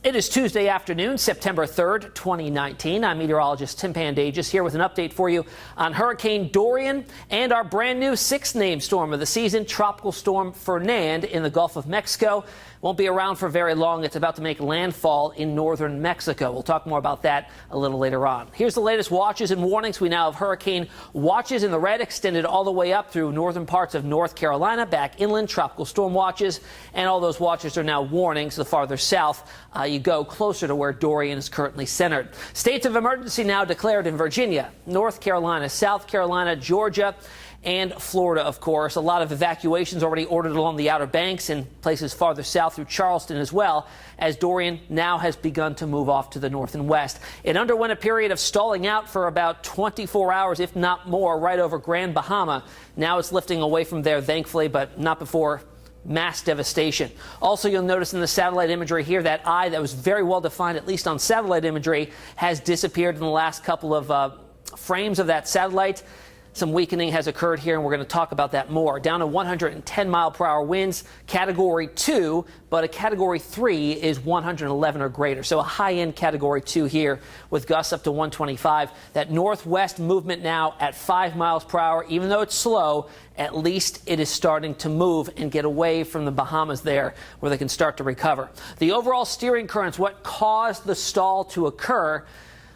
It is Tuesday afternoon, September 3rd, 2019. I'm meteorologist Tim Pandajis here with an update for you on Hurricane Dorian and our brand new sixth named storm of the season, Tropical Storm FERNAND in the Gulf of Mexico. Won't be around for very long. It's about to make landfall in northern Mexico. We'll talk more about that a little later on. Here's the latest watches and warnings. We now have hurricane watches in the red extended all the way up through northern parts of North Carolina, back inland, tropical storm watches, and all those watches are now warnings the farther south you go, closer to where Dorian is currently centered. States of emergency now declared in Virginia, North Carolina, South Carolina, Georgia, and Florida, of course. A lot of evacuations already ordered along the Outer Banks and places farther south through Charleston as well, as Dorian now has begun to move off to the north and west. It underwent a period of stalling out for about 24 hours, if not more, right over Grand Bahama. Now it's lifting away from there, thankfully, but not before mass devastation. Also, you'll notice in the satellite imagery here that eye that was very well defined, at least on satellite imagery, has disappeared in the last couple of frames of that satellite. Some weakening has occurred here, and we're going to talk about that more. Down to 110-mile-per-hour winds, Category 2, but a Category 3 is 111 or greater. So a high-end Category 2 here with gusts up to 125. That northwest movement now at 5 miles per hour. Even though it's slow, at least it is starting to move and get away from the Bahamas there, where they can start to recover. The overall steering currents, what caused the stall to occur?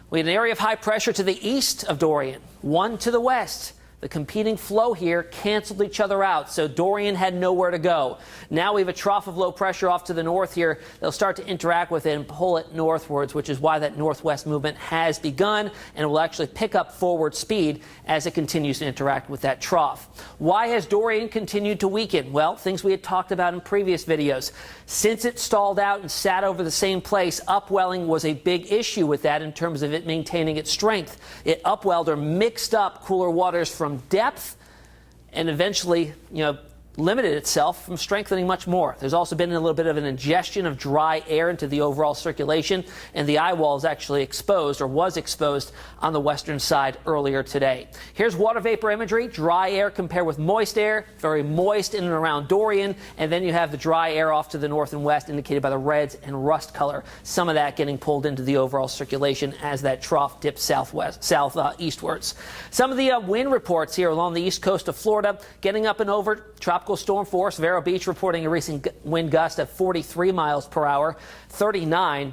We had an area of high pressure to the east of Dorian, one to the west. The competing flow here canceled each other out, so Dorian had nowhere to go. Now we have a trough of low pressure off to the north here. They'll start to interact with it and pull it northwards, which is why that northwest movement has begun, and it will actually pick up forward speed as it continues to interact with that trough. Why has Dorian continued to weaken? Well, things we had talked about in previous videos. Since it stalled out and sat over the same place, upwelling was a big issue with that in terms of it maintaining its strength. It upwelled or mixed up cooler waters from depth and eventually, limited itself from strengthening much more. There's also been a little bit of an ingestion of dry air into the overall circulation, and the eye wall is actually exposed, or was exposed, on the western side earlier today. Here's water vapor imagery. Dry air compared with moist air, very moist in and around Dorian, and then you have the dry air off to the north and west, indicated by the reds and rust color. Some of that getting pulled into the overall circulation as that trough dips southeastwards. Some of the wind reports here along the east coast of Florida, getting up and over tropical storm force. Vero Beach reporting a recent wind gust of 43 miles per hour. 39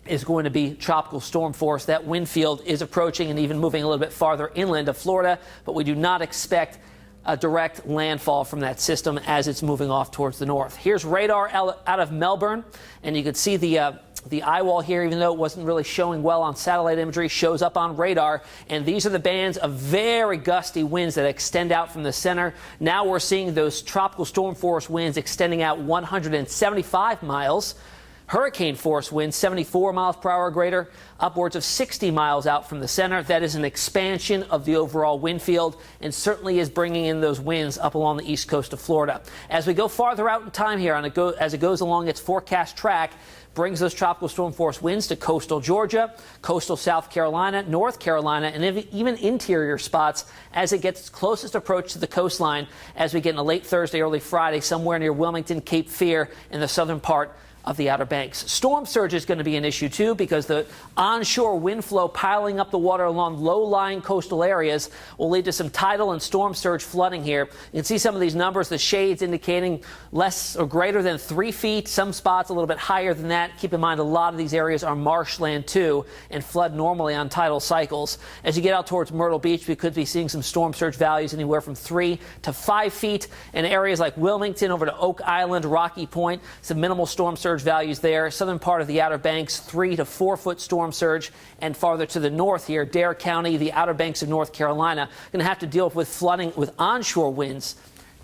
is going to be tropical storm force. That wind field is approaching and even moving a little bit farther inland of Florida, but we do not expect a direct landfall from that system as it's moving off towards the north. Here's radar out of Melbourne, and you can see the eye wall here, even though it wasn't really showing well on satellite imagery, shows up on radar. And these are the bands of very gusty winds that extend out from the center. Now we're seeing those tropical storm force winds extending out 175 miles. Hurricane force winds 74 miles per hour or greater, upwards of 60 miles out from the center. That is an expansion of the overall wind field and certainly is bringing in those winds up along the east coast of Florida. As we go farther out in time here, as it goes along its forecast track, brings those tropical storm force winds to coastal Georgia, coastal South Carolina, North Carolina, and even interior spots as it gets its closest approach to the coastline as we get into late Thursday, early Friday, somewhere near Wilmington, Cape Fear, in the southern part of the Outer Banks. Storm surge is going to be an issue, too, because the onshore wind flow piling up the water along low-lying coastal areas will lead to some tidal and storm surge flooding here. You can see some of these numbers, the shades indicating less or greater than 3 feet, some spots a little bit higher than that. Keep in mind, a lot of these areas are marshland, too, and flood normally on tidal cycles. As you get out towards Myrtle Beach, we could be seeing some storm surge values anywhere from 3 to 5 feet in areas like Wilmington over to Oak Island, Rocky Point, some minimal storm surge values there. Southern part of the Outer Banks, 3 to 4 foot storm surge, and farther to the north here, Dare County, the Outer Banks of North Carolina, going to have to deal with flooding with onshore winds.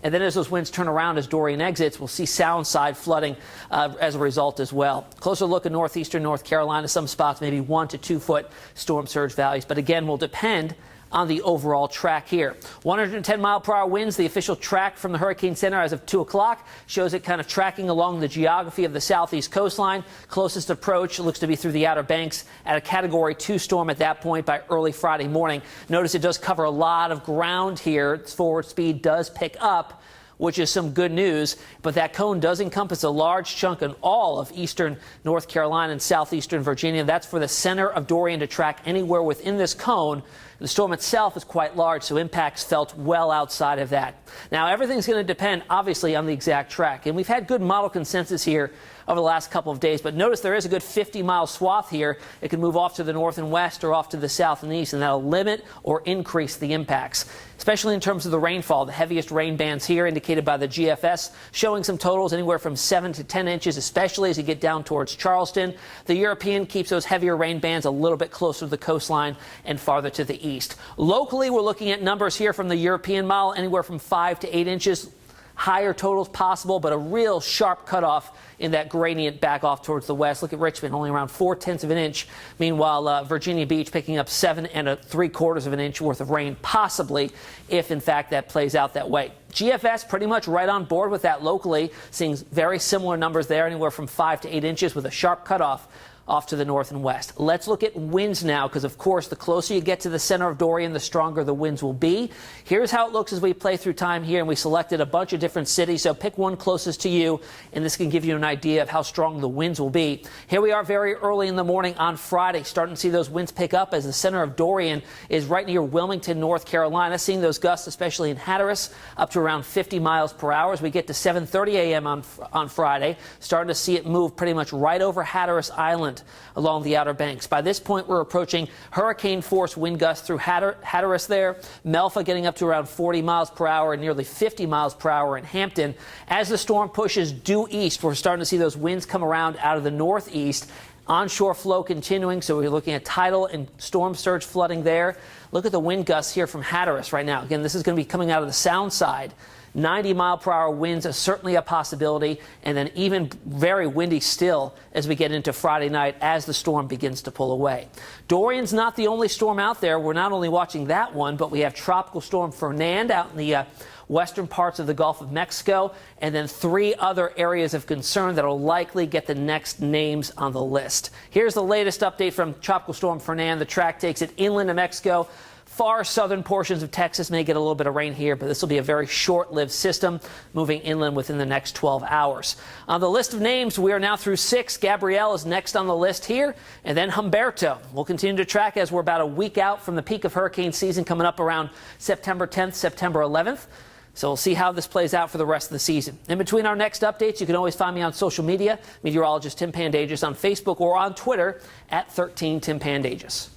And then as those winds turn around as Dorian exits, we'll see sound side flooding as a result as well. Closer look at northeastern North Carolina, some spots maybe 1 to 2 foot storm surge values, but again will depend on the overall track here. 110-mile-per-hour winds, the official track from the Hurricane Center as of 2 o'clock, shows it kind of tracking along the geography of the southeast coastline. Closest approach looks to be through the Outer Banks at a Category 2 storm at that point by early Friday morning. Notice it does cover a lot of ground here. Its forward speed does pick up which is some good news. But that cone does encompass a large chunk in all of eastern North Carolina and southeastern Virginia. That's for the center of Dorian to track anywhere within this cone. The storm itself is quite large, so impacts felt well outside of that. Now, everything's going to depend, obviously, on the exact track. And we've had good model consensus here over the last couple of days. But notice there is a good 50-mile swath here. It can move off to the north and west or off to the south and east, and that'll limit or increase the impacts, especially in terms of the rainfall. The heaviest rain bands here indicated by the GFS showing some totals anywhere from 7 to 10 inches, especially as you get down towards Charleston. The European keeps those heavier rain bands a little bit closer to the coastline and farther to the east. Locally, we're looking at numbers here from the European model anywhere from 5 to 8 inches. Higher totals possible, but a real sharp cutoff in that gradient back off towards the west. Look at Richmond, only around 0.4 of an inch. Meanwhile, Virginia Beach picking up 7 3/4 of an inch worth of rain, possibly, if in fact that plays out that way. GFS pretty much right on board with that locally, seeing very similar numbers there, anywhere from 5 to 8 inches with a sharp cutoff off to the north and west. Let's look at winds now, because of course the closer you get to the center of Dorian, the stronger the winds will be. Here's how it looks as we play through time here, and we selected a bunch of different cities, so pick one closest to you, and this can give you an idea of how strong the winds will be. Here we are very early in the morning on Friday, starting to see those winds pick up as the center of Dorian is right near Wilmington, North Carolina, seeing those gusts, especially in Hatteras, up to around 50 miles per hour. As we get to 7:30 a.m. on Friday, starting to see it move pretty much right over Hatteras Island along the Outer Banks. By this point, we're approaching hurricane-force wind gusts through Hatteras there. Melfa getting up to around 40 miles per hour and nearly 50 miles per hour in Hampton. As the storm pushes due east, we're starting to see those winds come around out of the northeast. Onshore flow continuing, so we're looking at tidal and storm surge flooding there. Look at the wind gusts here from Hatteras right now. Again, this is going to be coming out of the sound side. 90-mile-per-hour winds are certainly a possibility, and then even very windy still as we get into Friday night as the storm begins to pull away. Dorian's not the only storm out there. We're not only watching that one, but we have Tropical Storm Fernand out in the western parts of the Gulf of Mexico, and then 3 other areas of concern that will likely get the next names on the list. Here's the latest update from Tropical Storm Fernand. The track takes it inland to Mexico. Far southern portions of Texas may get a little bit of rain here, but this will be a very short-lived system moving inland within the next 12 hours. On the list of names, we are now through 6. Gabrielle is next on the list here, and then Humberto. We'll continue to track as we're about a week out from the peak of hurricane season coming up around September 10th, September 11th. So we'll see how this plays out for the rest of the season. In between our next updates, you can always find me on social media, meteorologist Tim Pandajis on Facebook or on Twitter at 13 Tim Pandajis.